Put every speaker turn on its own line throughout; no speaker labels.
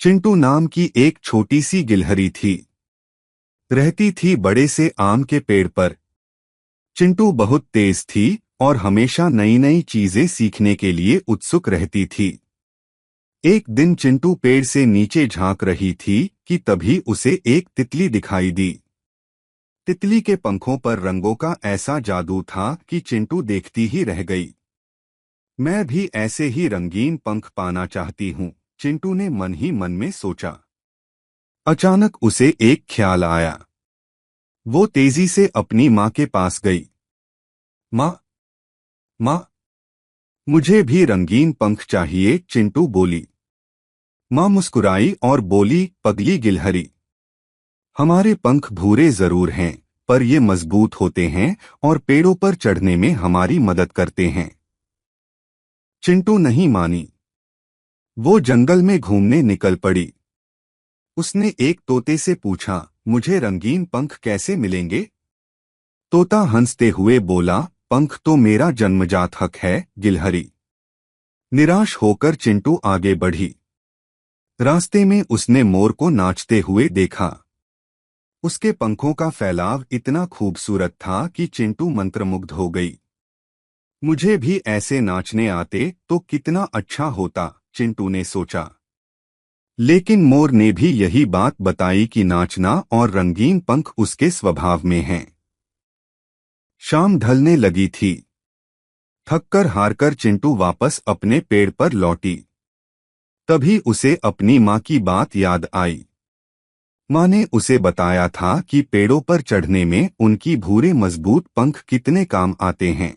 चिंटू नाम की एक छोटी सी गिलहरी थी। रहती थी बड़े से आम के पेड़ पर। चिंटू बहुत तेज थी और हमेशा नई नई चीजें सीखने के लिए उत्सुक रहती थी। एक दिन चिंटू पेड़ से नीचे झांक रही थी कि तभी उसे एक तितली दिखाई दी। तितली के पंखों पर रंगों का ऐसा जादू था कि चिंटू देखती ही रह गई। मैं भी ऐसे ही रंगीन पंख पाना चाहती हूँ, चिंटू ने मन ही मन में सोचा। अचानक उसे एक ख्याल आया। वो तेजी से अपनी माँ के पास गई। माँ, माँ, मुझे भी रंगीन पंख चाहिए, चिंटू बोली। माँ मुस्कुराई और बोली, पगली गिलहरी, हमारे पंख भूरे जरूर हैं, पर ये मजबूत होते हैं और पेड़ों पर चढ़ने में हमारी मदद करते हैं। चिंटू नहीं मानी। वो जंगल में घूमने निकल पड़ी। उसने एक तोते से पूछा, मुझे रंगीन पंख कैसे मिलेंगे? तोता हंसते हुए बोला, पंख तो मेरा जन्मजात हक है, गिलहरी। निराश होकर चिंटू आगे बढ़ी। रास्ते में उसने मोर को नाचते हुए देखा। उसके पंखों का फैलाव इतना खूबसूरत था कि चिंटू मंत्रमुग्ध हो गई। मुझे भी ऐसे नाचने आते तो कितना अच्छा होता, चिंटू ने सोचा। लेकिन मोर ने भी यही बात बताई कि नाचना और रंगीन पंख उसके स्वभाव में हैं। शाम ढलने लगी थी। थककर हारकर चिंटू वापस अपने पेड़ पर लौटी। तभी उसे अपनी माँ की बात याद आई। माँ ने उसे बताया था कि पेड़ों पर चढ़ने में उनकी भूरे मजबूत पंख कितने काम आते हैं।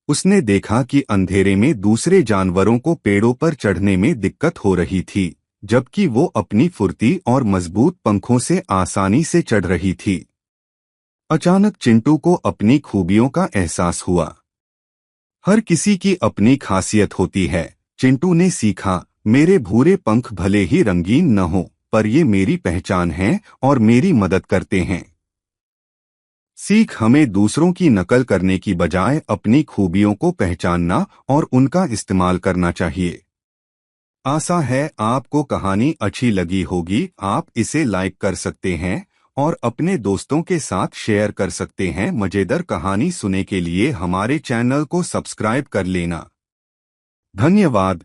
उसने देखा कि अंधेरे में दूसरे जानवरों को पेड़ों पर चढ़ने में दिक्कत हो रही थी, जबकि वो अपनी फुर्ती और मजबूत पंखों से आसानी से चढ़ रही थी। अचानक चिंटू को अपनी खूबियों का एहसास हुआ। हर किसी की अपनी खासियत होती है, चिंटू ने सीखा। मेरे भूरे पंख भले ही रंगीन न हो, पर ये मेरी पहचान है और मेरी मदद करते हैं। सीख हमें दूसरों की नकल करने की बजाय अपनी खूबियों को पहचानना और उनका इस्तेमाल करना चाहिए। आशा है आपको कहानी अच्छी लगी होगी। आप इसे लाइक कर सकते हैं और अपने दोस्तों के साथ शेयर कर सकते हैं। मजेदार कहानी सुनने के लिए हमारे चैनल को सब्सक्राइब कर लेना। धन्यवाद।